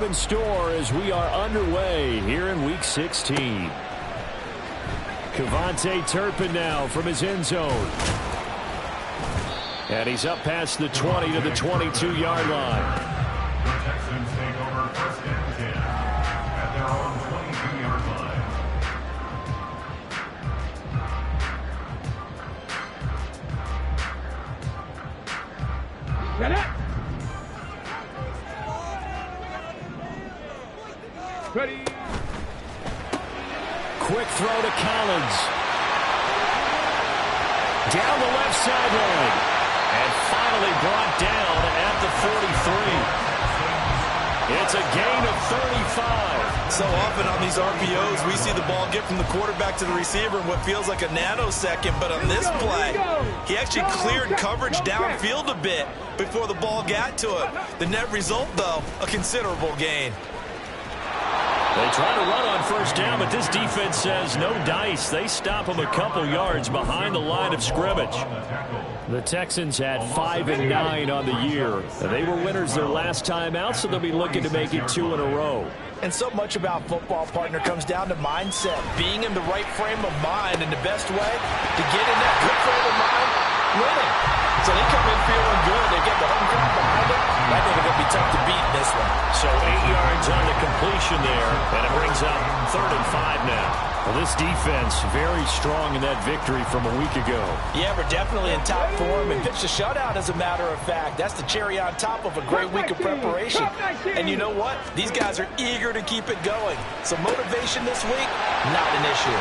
In store as we are underway here in Week 16. Kevontae Turpin now from his end zone. And he's up past the 20 to the 22-yard line. The Texans take over first and 10 at their own 22-yard line. Get it! Ready. Quick throw to Collins. Down the left sideline. And finally brought down at the 43. It's a gain of 35. So often on these RPOs, we see the ball get from the quarterback to the receiver in what feels like a nanosecond. But on this play, he actually cleared coverage downfield a bit before the ball got to him. The net result, though, a considerable gain. They try to run on first down, but this defense says no dice. They stop him a couple yards behind the line of scrimmage. The Texans had 5 and 9 on the year. They were winners their last time out, so they'll be looking to make it 2 in a row. And so much about football, partner, comes down to mindset. Being in the right frame of mind, and the best way to get in that good frame of mind, winning. So they come in feeling good. They get the home crowd behind them. I think it's going to be tough to beat in this one. So 8 yards on the completion there, and it brings up 3rd and 5 now. Well, this defense very strong in that victory from a week ago. Yeah, we're definitely in top form and pitched a shutout, as a matter of fact. That's the cherry on top of a great week of preparation. And you know what? These guys are eager to keep it going. So motivation this week, not an issue.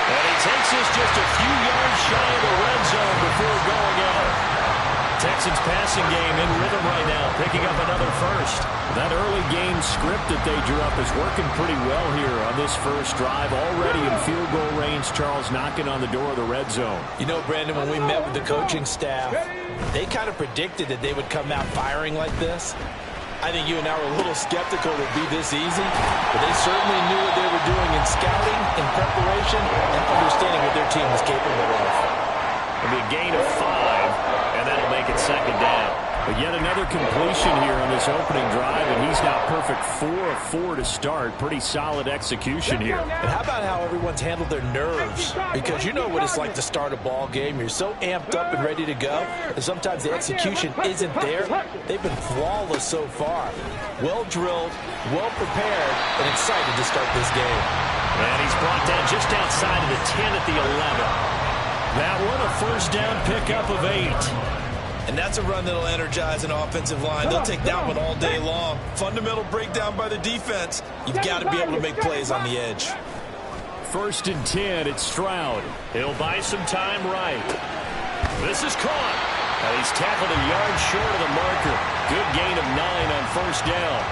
And he takes us just a few yards shy of the red zone before going out. Texans passing game in rhythm right now, picking up another first. That early game script that they drew up is working pretty well here on this first drive. Already in field goal range, Charles knocking on the door of the red zone. You know, Brandon, when we met with the coaching staff, they kind of predicted that they would come out firing like this. I think you and I were a little skeptical it would be this easy, but they certainly knew what they were doing in scouting, in preparation, and understanding what their team was capable of. It'll be a gain of 5, and that'll make it 2nd down. But yet another completion here on this opening drive, and he's now perfect 4 of 4 to start. Pretty solid execution here. And how about how everyone's handled their nerves? Because you know what it's like to start a ball game. You're so amped up and ready to go, and sometimes the execution isn't there. They've been flawless so far. Well drilled, well prepared, and excited to start this game. And he's brought down just outside of the 10 at the 11. That one a first down pickup of 8. And that's a run that'll energize an offensive line. They'll take that one all day long. Fundamental breakdown by the defense. You've got to be able to make plays on the edge. 1st and 10, it's Stroud. He'll buy some time right. This is caught. And he's tackled a yard short of the marker. Good gain of 9 on first down.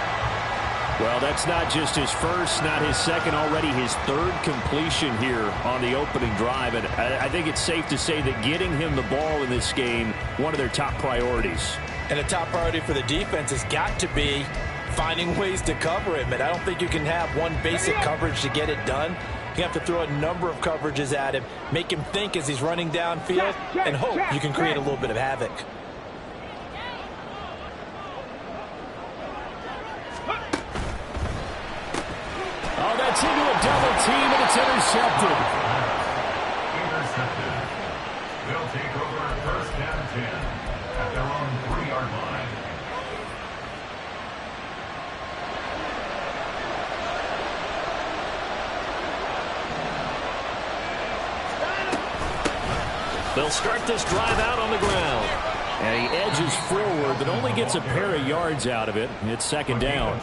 Well, that's not just his first, not his second, already his 3rd completion here on the opening drive. And I think it's safe to say that getting him the ball in this game, one of their top priorities. And a top priority for the defense has got to be finding ways to cover him. And I don't think you can have one basic coverage to get it done. You have to throw a number of coverages at him, make him think as he's running downfield, and hope you can create a little bit of havoc. Oh, that's into a double team, and it's intercepted. Intercepted. They'll take over 1st and 10 at their own 3-yard line. They'll start this drive out on the ground. And he edges forward, but only gets a pair of yards out of it. It's 2nd down.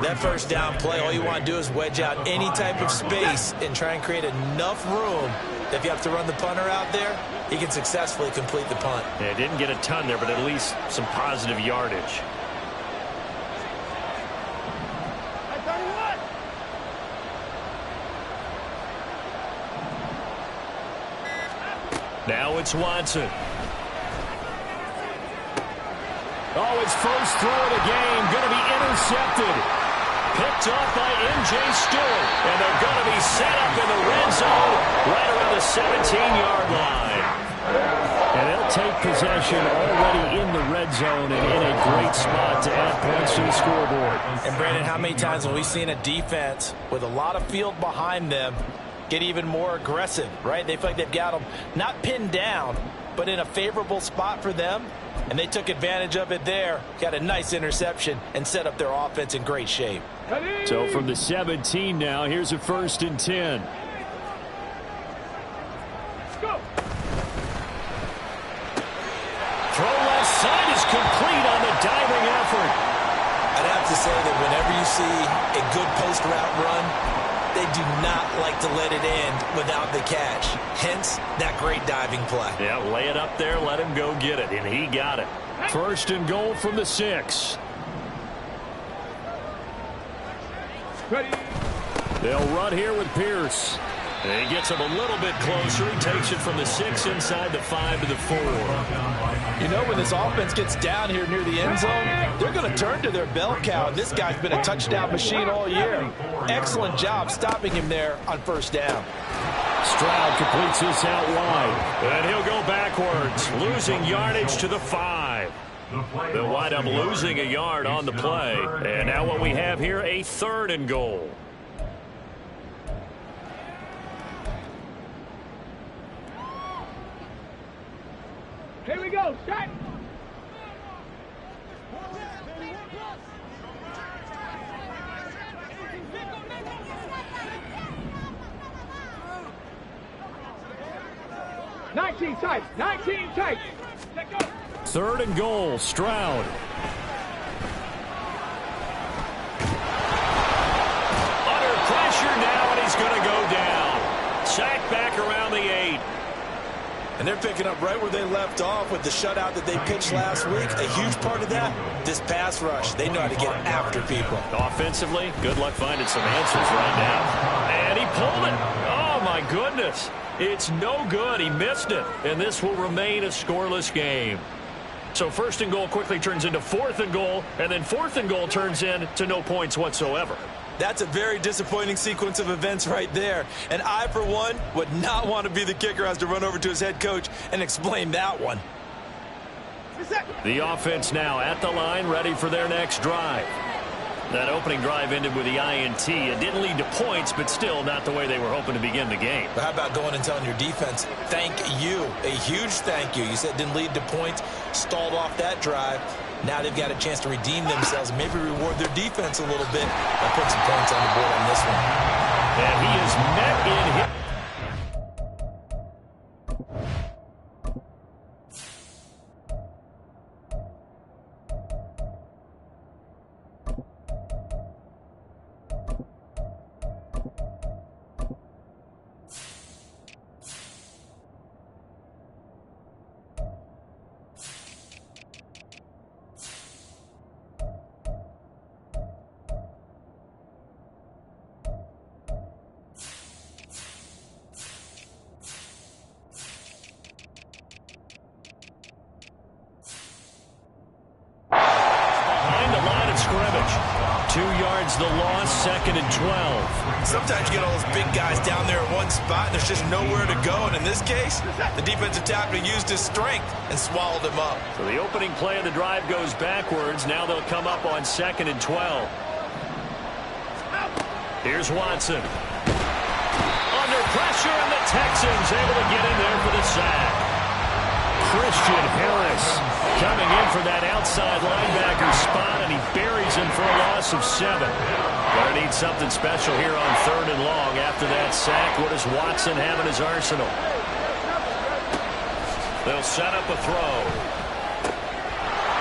That first down play, all you want to do is wedge out any type of space and try and create enough room that if you have to run the punter out there, he can successfully complete the punt. Yeah, didn't get a ton there, but at least some positive yardage. Now it's Watson. Oh, his first throw of the game, going to be intercepted. Picked off by M.J. Stewart. And they're going to be set up in the red zone right around the 17-yard line. And they'll take possession already in the red zone and in a great spot to add points to the scoreboard. And, Brandon, how many times have we seen a defense with a lot of field behind them get even more aggressive, right? They feel like they've got them not pinned down, but in a favorable spot for them, and they took advantage of it there, got a nice interception, and set up their offense in great shape. So from the 17 now, here's a 1st and 10. Go. Throw left side is complete on the diving effort. I'd have to say that whenever you see a good post route run, they do not like to let it end without the catch. Hence, that great diving play. Yeah, lay it up there, let him go get it, and he got it. 1st and goal from the 6. Ready. They'll run here with Pierce. And he gets him a little bit closer. He takes it from the 6 inside the 5 to the 4. You know, when this offense gets down here near the end zone, they're going to turn to their bell cow. This guy's been a touchdown machine all year. Excellent job stopping him there on 1st down. Stroud completes this out wide. And he'll go backwards, losing yardage to the 5. They'll wind up losing a yard on the play. And now what we have here, a 3rd and goal. Here we go. Start. Nineteen tight. 19 tight. Let go. 3rd and goal, Stroud. Under pressure now, and he's going to go down. Sacked back around the 8. And they're picking up right where they left off with the shutout that they pitched last week. A huge part of that, this pass rush. They know how to get after people. Offensively, good luck finding some answers right now. And he pulled it. Oh, my goodness. It's no good. He missed it. And this will remain a scoreless game. So 1st and goal quickly turns into 4th and goal, and then 4th and goal turns into no points whatsoever. That's a very disappointing sequence of events right there. And I, for one, would not want to be the kicker who has to run over to his head coach and explain that one. The offense now at the line, ready for their next drive. That opening drive ended with the INT. It didn't lead to points, but still not the way they were hoping to begin the game. But how about going and telling your defense, thank you, a huge thank you. You said it didn't lead to points, stalled off that drive. Now they've got a chance to redeem themselves and maybe reward their defense a little bit and put some points on the board on this one. And he is met in hit. Scrimmage. 2 yards the loss, 2nd and 12. Sometimes you get all those big guys down there in one spot, and there's just nowhere to go. And in this case, the defensive tackle used his strength and swallowed him up. So the opening play of the drive goes backwards. Now they'll come up on 2nd and 12. Here's Watson. Under pressure, and the Texans able to get in there for the sack. Christian Harris coming in for that outside linebacker spot, and he buries him for a loss of 7. Gonna need something special here on 3rd and long after that sack. What does Watson have in his arsenal? They'll set up a throw.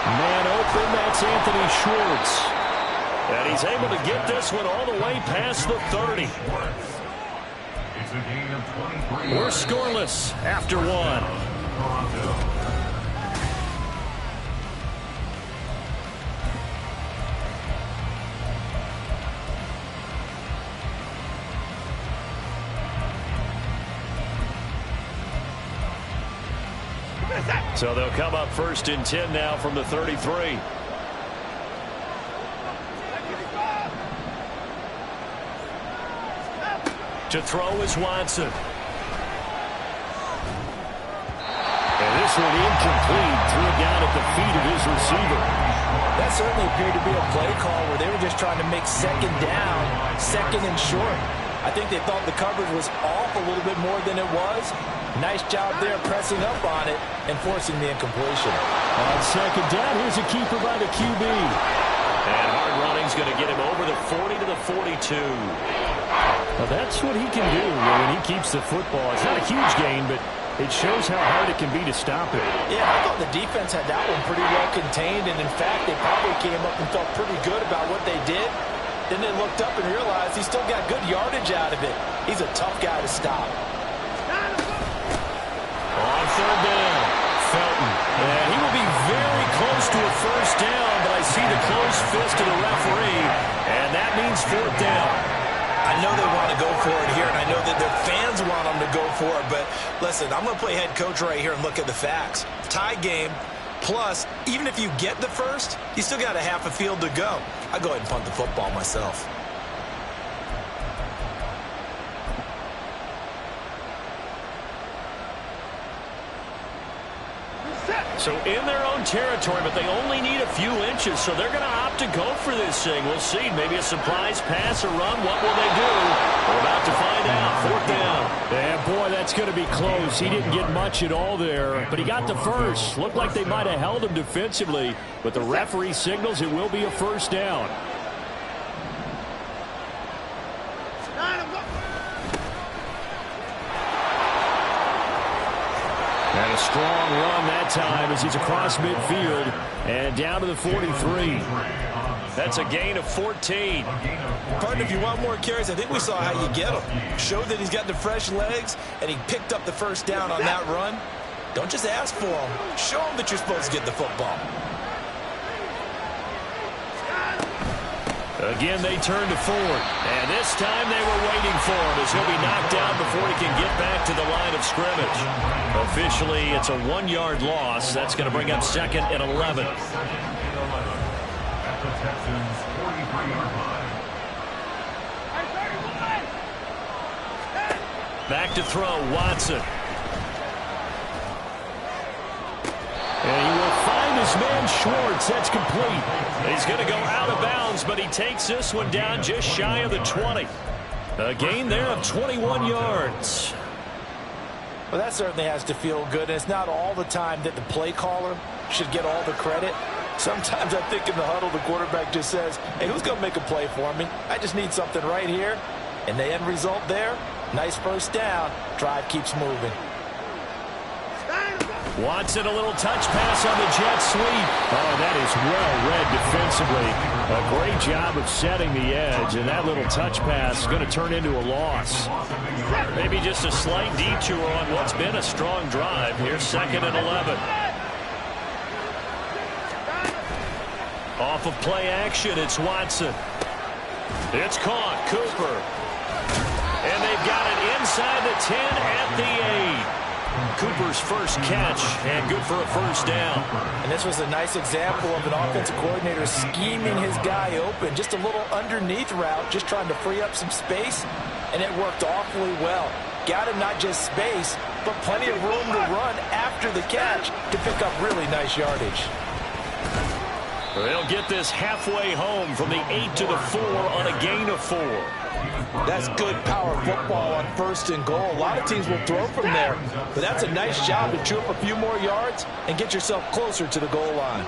Man open, that's Anthony Schwartz. And he's able to get this one all the way past the 30. It's a gain of 23. We're scoreless after 1. So they'll come up 1st and 10 now from the 33. To throw is Watson. And this one incomplete. Threw it down at the feet of his receiver. That certainly appeared to be a play call where they were just trying to make second down, second and short. I think they thought the coverage was off a little bit more than it was. Nice job there pressing up on it and forcing the incompletion. On second down, here's a keeper by the QB. And hard running's going to get him over the 40 to the 42. Well, that's what he can do when he keeps the football. It's not a huge gain, but it shows how hard it can be to stop it. Yeah, I thought the defense had that one pretty well contained, and in fact, they probably came up and felt pretty good about what they did. Then they looked up and realized he still got good yardage out of it. He's a tough guy to stop. On third down, Felton. And he will be very close to a first down, but I see the closed fist of the referee, and that means fourth down. I know they want to go for it here, and I know that their fans want them to go for it, but listen, I'm going to play head coach right here and look at the facts. Tie game, plus, even if you get the first, you still got a half a field to go. I'll go ahead and punt the football myself. So in their own territory, but they only need a few inches, so they're going to opt to go for this thing. We'll see. Maybe a surprise pass or run. What will they do? We're about to find out. Fourth down. Yeah, boy, that's going to be close. He didn't get much at all there, but he got the first. Looked like they might have held him defensively, but the referee signals it will be a first down. And a strong run that time as he's across midfield and down to the 43. That's a gain of 14. Partner, if you want more carries, I think we saw how you get him. Showed that he's got the fresh legs, and he picked up the first down on that run. Don't just ask for him. Show him that you're supposed to get the football. Again, they turn to Ford. And this time they were waiting for him as he'll be knocked down before he can get back to the line of scrimmage. Officially, it's a 1-yard loss. That's going to bring up second and 11. At the Texans' 43-yard line. Back to throw, Watson. And he will find his man Schwartz. That's complete. He's going to go out of bounds, but he takes this one down just shy of the 20. A gain there of 21 yards. Well, that certainly has to feel good. And it's not all the time that the play caller should get all the credit. Sometimes I think in the huddle, the quarterback just says, hey, who's going to make a play for me? I just need something right here. And the end result there, nice first down. Drive keeps moving. Watson, a little touch pass on the jet sweep. Oh, that is well read defensively. A great job of setting the edge, and that little touch pass is going to turn into a loss. Maybe just a slight detour on what's been a strong drive. Here's second and 11. Off of play action, it's Watson. It's caught, Cooper. And they've got it inside the 10 at the 8. Cooper's first catch, and good for a first down. And this was a nice example of an offensive coordinator scheming his guy open. Just a little underneath route, just trying to free up some space, and it worked awfully well. Got him not just space, but plenty of room to run after the catch to pick up really nice yardage. They'll get this halfway home from the 8 to the 4 on a gain of 4. That's good power football on first and goal. A lot of teams will throw from there, but that's a nice job to chew up a few more yards and get yourself closer to the goal line.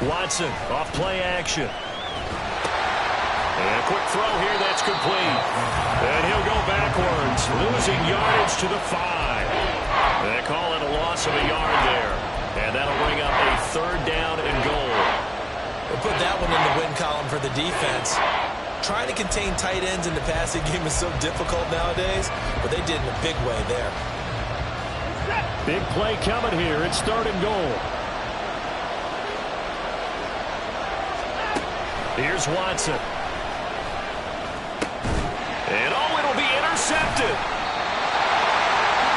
Watson off play action. And a quick throw here, that's complete. And he'll go backwards, losing yardage to the 5. They call it a loss of a yard there. And that'll bring up a third down and goal. We'll put that one in the win column for the defense. Trying to contain tight ends in the passing game is so difficult nowadays, but they did in a big way there. Big play coming here. It's third and goal. Here's Watson. And oh, it'll be intercepted.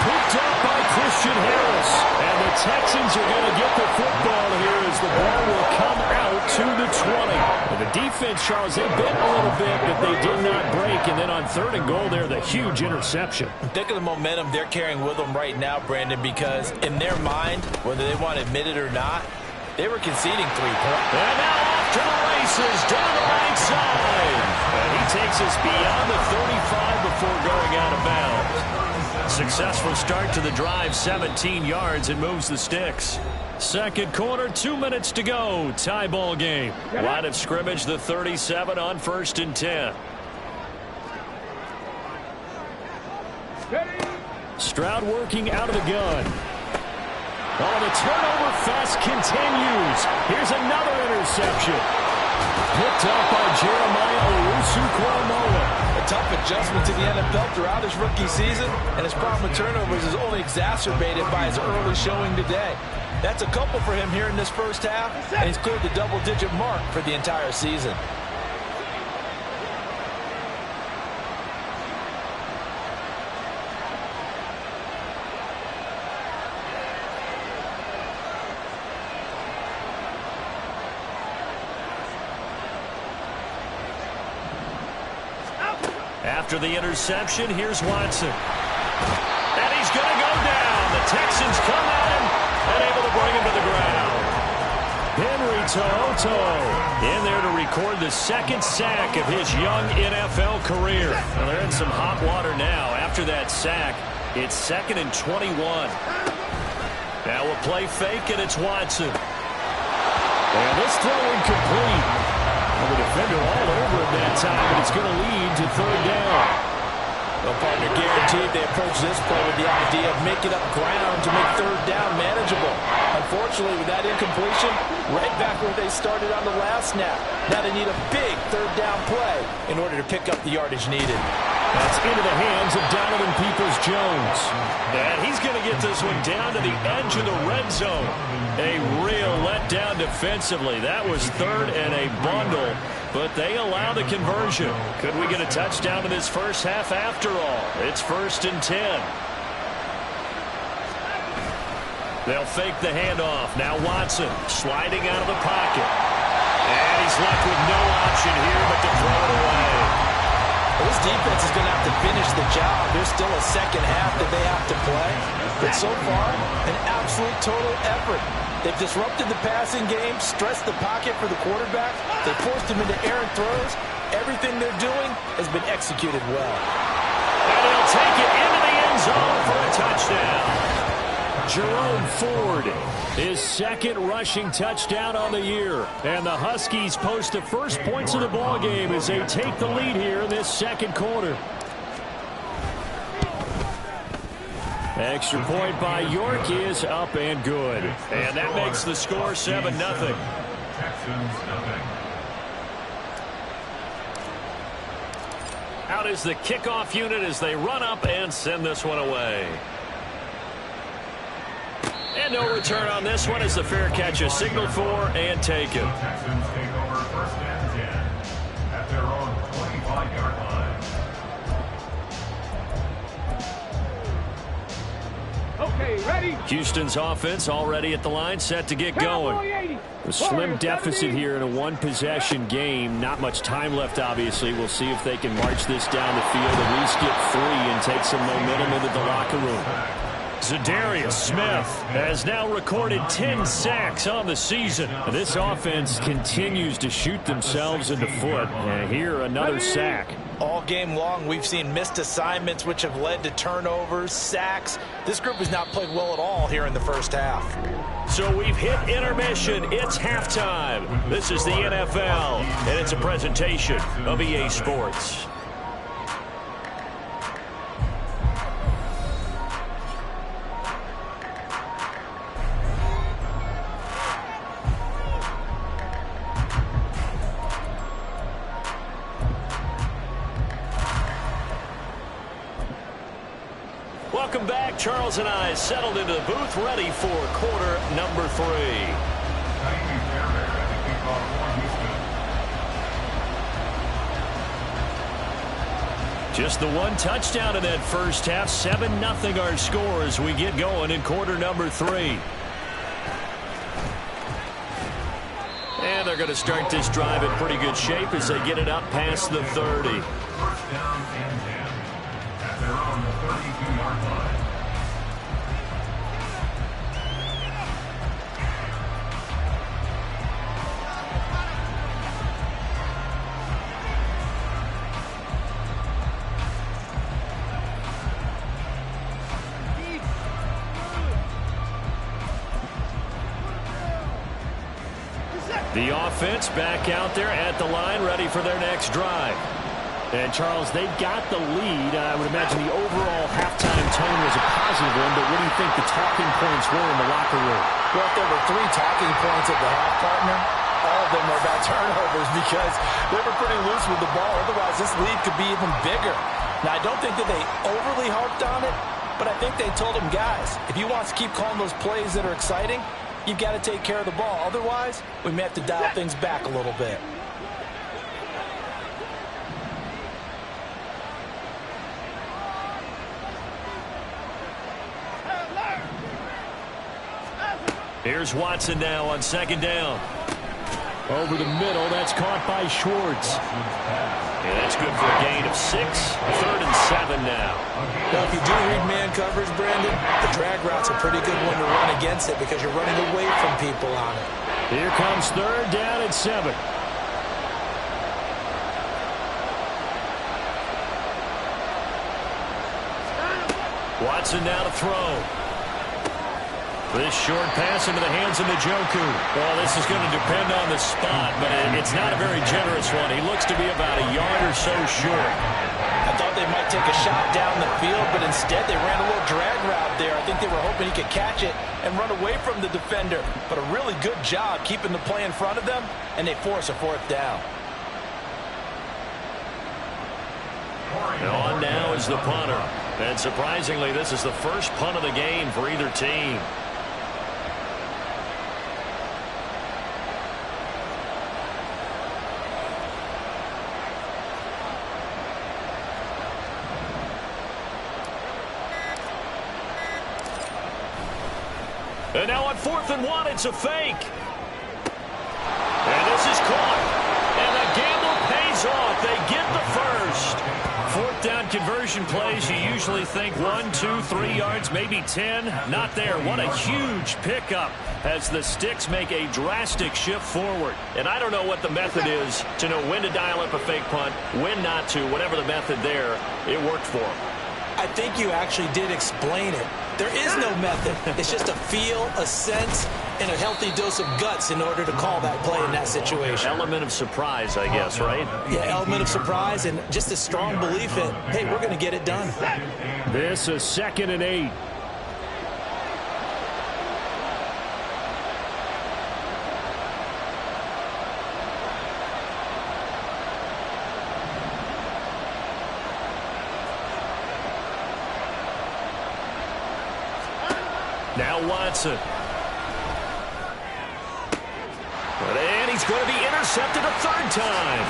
Picked up by Christian Harris. And the Texans are going to get the football here as the ball will come out to the 20. And the defense, Charles, they bit a little bit, but they did not break. And then on 3rd and goal there, the huge interception. Think of the momentum they're carrying with them right now, Brandon, because in their mind, whether they want to admit it or not, they were conceding 3 points. And now off to the races, down the right side. And he takes us beyond the 35 before going out of bounds. Successful start to the drive, 17 yards, and moves the sticks. Second quarter, 2 minutes to go. Tie ball game. Line of scrimmage, the 37 on 1st and 10. Stroud working out of the gun. Oh, the turnover fest continues. Here's another interception. Picked up by Jeremiah Owusu-Koramoah. A tough adjustment to the NFL throughout his rookie season, and his problem with turnovers is only exacerbated by his early showing today. That's a couple for him here in this first half, and he's cleared the double-digit mark for the entire season. After the interception, here's Watson. And he's going to go down. The Texans come at him and able to bring him to the ground. Henry To'oto in there to record the 2nd sack of his young NFL career. Well, they're in some hot water now. After that sack, it's 2nd and 21. Now we'll play fake, and it's Watson. And this throw incomplete. The defender all over him that time, but it's going to lead to 3rd down. Well, partner, guaranteed they approach this play with the idea of making up ground to make 3rd down manageable. Unfortunately, with that incompletion, right back where they started on the last snap. Now they need a big 3rd down play in order to pick up the yardage needed. That's into the hands of Donovan Peoples-Jones. And he's going to get this one down to the edge of the red zone. A real letdown defensively. That was 3rd and a bundle, but they allow the conversion. Could we get a touchdown in this first half after all? It's 1st and 10. They'll fake the handoff. Now Watson sliding out of the pocket. And he's left with no option here but to throw it away. Well, this defense is going to have to finish the job. There's still a second half that they have to play. But so far, an absolute total effort. They've disrupted the passing game, stressed the pocket for the quarterback. They forced him into errant throws. Everything they're doing has been executed well. And he'll take it into the end zone for a touchdown. Jerome Ford, his 2nd rushing touchdown on the year. And the Huskies post the first points of the ballgame as they take the lead here in this 2nd quarter. Extra point by York is up and good. And that makes the score 7-0. Texans nothing. Out is the kickoff unit as they run up and send this one away. And no return on this one as the fair catch is signaled for and taken. Texans take over 1st and 10 at their own 25-yard line. Okay, ready? Houston's offense already at the line, set to get going. A slim deficit here in a one-possession game. Not much time left, obviously. We'll see if they can march this down the field, at least get 3 and take some momentum into the locker room. Za'Darius Smith has now recorded 10 sacks on the season. This offense continues to shoot themselves in the foot. And here, another sack. All game long, we've seen missed assignments, which have led to turnovers, sacks. This group has not played well at all here in the first half. So we've hit intermission. It's halftime. This is the NFL, and it's a presentation of EA Sports. Welcome back. Charles and I settled into the booth, ready for quarter number 3. Just the one touchdown in that first half. 7-0 our score as we get going in quarter number 3. And they're going to start this drive in pretty good shape as they get it up past the 30. First down and 10 at their own 32-yard line. The offense back out there at the line, ready for their next drive. And, Charles, they've got the lead. I would imagine the overall halftime tone was a positive one, but what do you think the talking points were in the locker room? Well, if there were 3 talking points at the half, partner, all of them were about turnovers because they were pretty loose with the ball. Otherwise, this lead could be even bigger. Now, I don't think that they overly harped on it, but I think they told them, guys, if you want to keep calling those plays that are exciting, you've got to take care of the ball. Otherwise, we may have to dial things back a little bit. Here's Watson now on second down. Over the middle, that's caught by Schwartz. Yeah, that's good for a gain of 6. 3rd and 7 now. Now, if you do read man coverage, Brandon, the drag route's a pretty good one to run against it because you're running away from people on it. Here comes 3rd down and 7. Watson now to throw. This short pass into the hands of Njoku. Well, this is going to depend on the spot, but it's not a very generous one. He looks to be about a yard or so short. I thought they might take a shot down the field, but instead they ran a little drag route there. I think they were hoping he could catch it and run away from the defender. But a really good job keeping the play in front of them, and they force a 4th down. And on now is the punter. And surprisingly, this is the first punt of the game for either team. And now on 4th and 1, it's a fake. And this is caught. And the gamble pays off. They get the first. 4th down conversion plays, you usually think 1, 2, 3 yards, maybe 10. Not there. What a huge pickup as the Sticks make a drastic shift forward. And I don't know what the method is to know when to dial up a fake punt, when not to. Whatever the method there, it worked for them. I think you actually did explain it. There is no method. It's just a feel, a sense, and a healthy dose of guts in order to call that play in that situation. Element of surprise, I guess, right? Yeah, element of surprise and just a strong belief that, hey, we're going to get it done. This is 2nd and 8. Now Watson. And he's going to be intercepted a 3rd time.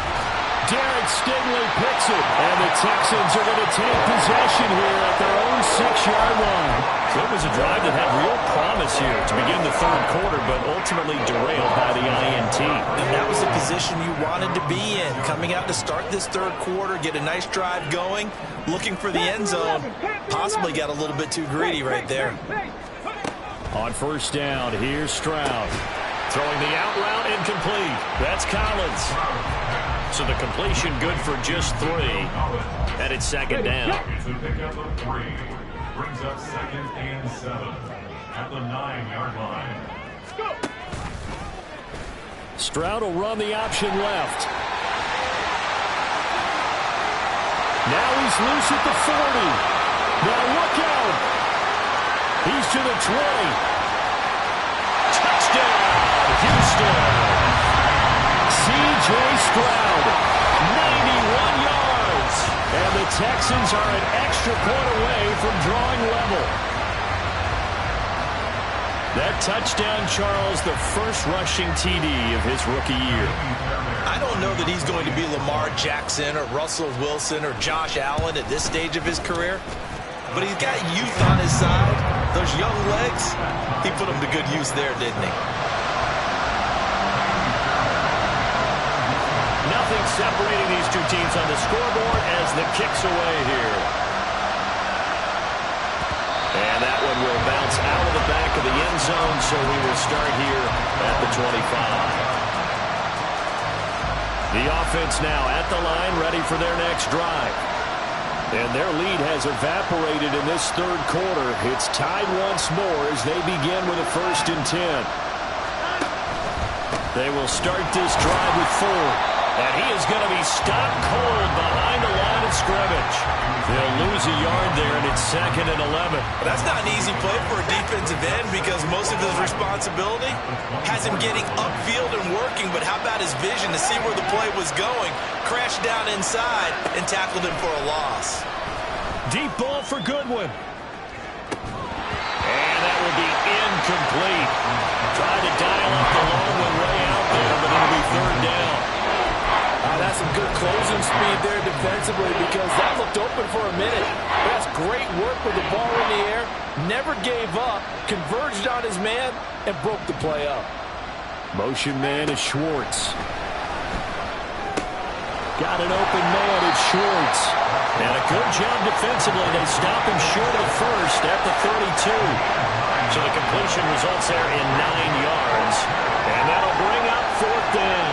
Derek Stingley picks it, and the Texans are going to take possession here at their own 6-yard line. So it was a drive that had real promise here to begin the 3rd quarter, but ultimately derailed by the INT. And that was the position you wanted to be in, coming out to start this 3rd quarter, get a nice drive going, looking for the end zone. Possibly got a little bit too greedy right there. On 1st down, here's Stroud. Throwing the out route incomplete. That's Collins. So the completion good for just 3. And it's 2nd down. It's a pickup of 3. Brings up 2nd and 7 at the 9-yard line. Stroud will run the option left. Now he's loose at the 40. Now look out. He's to the 20. Touchdown, Houston. C.J. Stroud, 91 yards. And the Texans are an extra point away from drawing level. That touchdown, Charles, the first rushing TD of his rookie year. I don't know that he's going to be Lamar Jackson or Russell Wilson or Josh Allen at this stage of his career. But he's got youth on his side. Those young legs, he put them to good use there, didn't he? separating these two teams on the scoreboard as the kick's away here. And that one will bounce out of the back of the end zone, so we will start here at the 25. The offense now at the line, ready for their next drive. And their lead has evaporated in this third quarter. It's tied once more as they begin with a 1st and 10. They will start this drive with Ford. And he is going to be stopped cold behind the line of scrimmage. They'll lose a yard there, and it's 2nd and 11. That's not an easy play for a defensive end because most of his responsibility has him getting upfield and working, but how about his vision to see where the play was going, crashed down inside, and tackled him for a loss. Deep ball for Goodwin. And that will be incomplete. Tried to dial up the long one way out there, but it'll be 3rd down. That's some good closing speed there defensively because that looked open for a minute. That's great work with the ball in the air. Never gave up, converged on his man, and broke the play up. Motion man is Schwartz. Got an open man, it's Schwartz. And a good job defensively. They stop him short of the first at the 32. So the completion results there in 9 yards. And that'll bring up 4th down.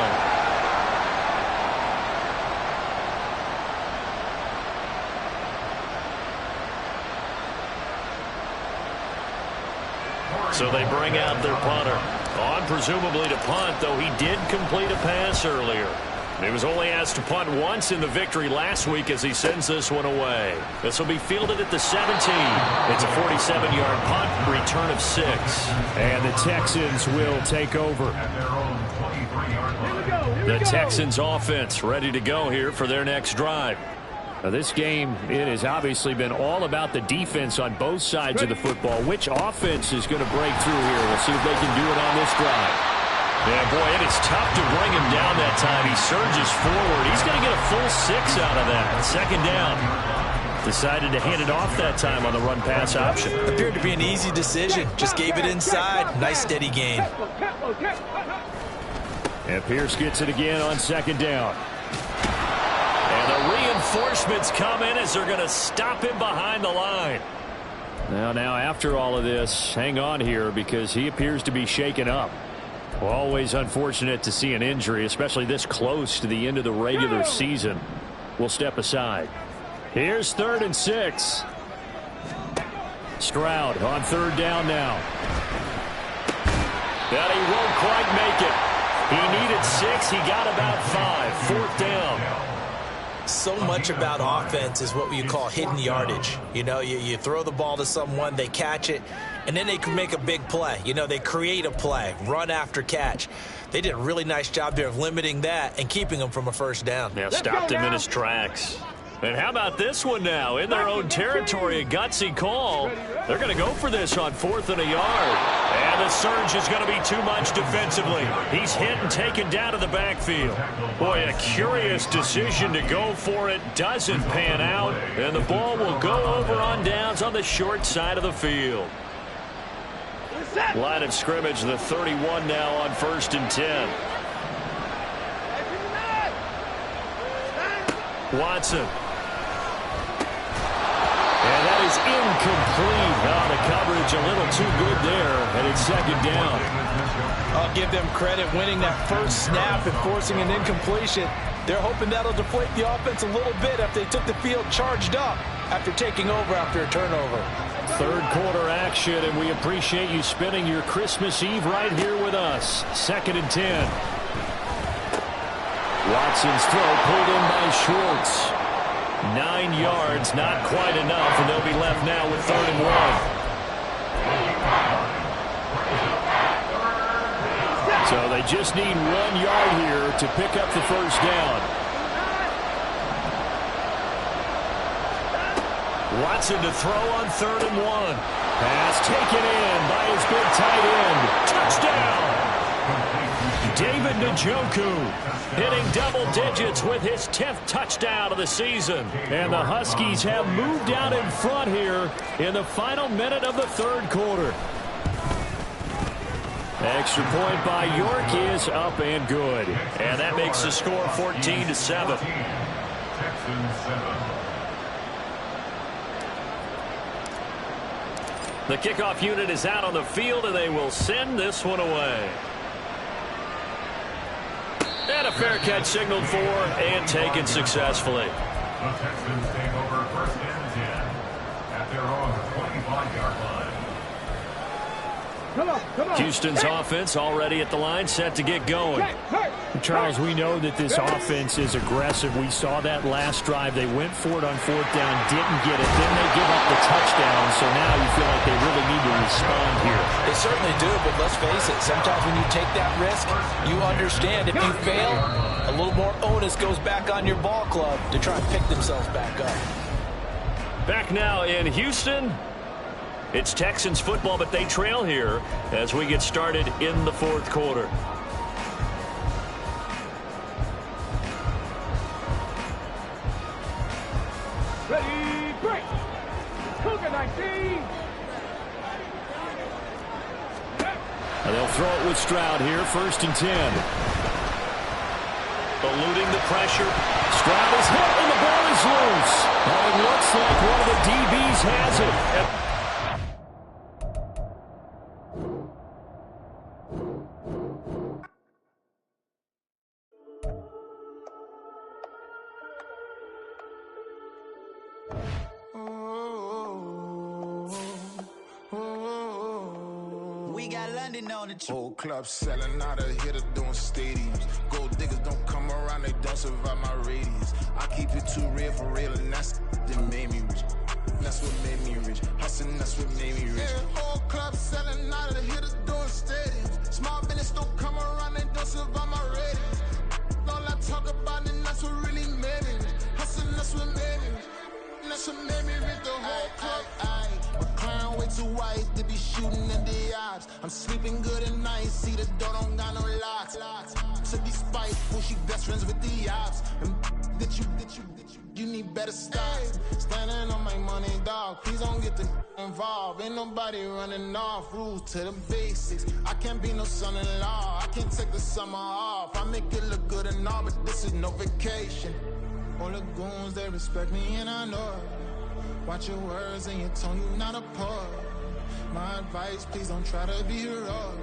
So they bring out their punter. On presumably to punt, though he did complete a pass earlier. He was only asked to punt once in the victory last week as he sends this one away. This will be fielded at the 17. It's a 47-yard punt, return of 6. And the Texans will take over. The Texans offense ready to go here for their next drive. Now this game, it has obviously been all about the defense on both sides of the football. Which offense is going to break through here? We'll see if they can do it on this drive. Yeah, boy, it is tough to bring him down that time. He surges forward. He's going to get a full 6 out of that. 2nd down. Decided to hand it off that time on the run-pass option. Appeared to be an easy decision. Just gave it inside. Nice steady gain. And Pierce gets it again on 2nd down. And the reinforcements come in as they're going to stop him behind the line. Now, after all of this, hang on here because he appears to be shaken up. Always unfortunate to see an injury, especially this close to the end of the regular season. We'll step aside. Here's 3rd and 6. Stroud on 3rd down now. But he won't quite make it. He needed 6. He got about 5. 4th down. So much about offense is what you call hidden yardage. You know, you throw the ball to someone, they catch it, and then they can make a big play. You know, they create a play, run after catch. They did a really nice job there of limiting that and keeping him from a 1st down. Yeah, stopped him in his tracks. And how about this one now? In their own territory, a gutsy call. They're going to go for this on 4th and a yard. And the surge is going to be too much defensively. He's hit and taken down to the backfield. Boy, a curious decision to go for it. Doesn't pan out. And the ball will go over on downs on the short side of the field. Line of scrimmage, the 31 now on 1st and 10. Watson. And that is incomplete. The coverage a little too good there, and it's 2nd down. I'll give them credit winning that first snap and forcing an incompletion. They're hoping that'll deflate the offense a little bit if they took the field charged up after taking over after a turnover. 3rd quarter action, and we appreciate you spending your Christmas Eve right here with us. 2nd and 10. Watson's throw pulled in by Schwartz. 9 yards, not quite enough, and they'll be left now with 3rd and 1. So they just need 1 yard here to pick up the 1st down. Watson to throw on 3rd and 1. Pass taken in by his big tight end. Touchdown! David Njoku hitting double digits with his 10th touchdown of the season. And the Huskies have moved out in front here in the final minute of the 3rd quarter. Extra point by York is up and good. And that makes the score 14-7. Texans 7. The kickoff unit is out on the field, and they will send this one away. And a fair catch signaled for and taken successfully. The Texans take over 1st and 10 at their own 25-yard line. Come on, come on. Houston's offense already at the line, set to get going. Charles, we know that this offense is aggressive. We saw that last drive. They went for it on 4th down, didn't get it. Then they give up the touchdown, so now you feel like they really need to respond here. They certainly do, but let's face it, sometimes when you take that risk, you understand if you fail, a little more onus goes back on your ball club to try and pick themselves back up. Back now in Houston. It's Texans football, but they trail here as we get started in the 4th quarter. Ready, break. Cougar 19. And they'll throw it with Stroud here, 1st and 10. Eluding the pressure. Stroud is hit, and the ball is loose. And it looks like one of the DBs has it. Whole club selling out of hitter doing stadiums. Gold diggers don't come around, they don't survive my radius. I keep it too real for real, and that's that made me rich. That's what made me rich. Hustling, that's what made me rich. Yeah, whole club selling out of hitters doing stadiums. Small business don't come around, they don't survive my radius. All I talk about, and that's what really made me rich. Hustling, that's what made me rich. That's what made me rich. The whole club. McLaren way too white to be shooting in the ops. I'm sleeping good at night, see the door don't got no locks. To be spiteful, she best friends with the ops. And you need better stocks. Standing on my money, dog. Please don't get the involved. Ain't nobody running off. Rules to the basics. I can't be no son-in-law. I can't take the summer off. I make it look good and all, but this is no vacation. All the goons, they respect me and I know it. Watch your words and your tone, you not a poet. My advice, please don't try to be heroic.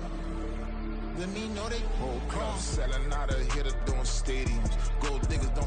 Let me know they whole club selling out of hitter doing stadiums. Gold diggers don't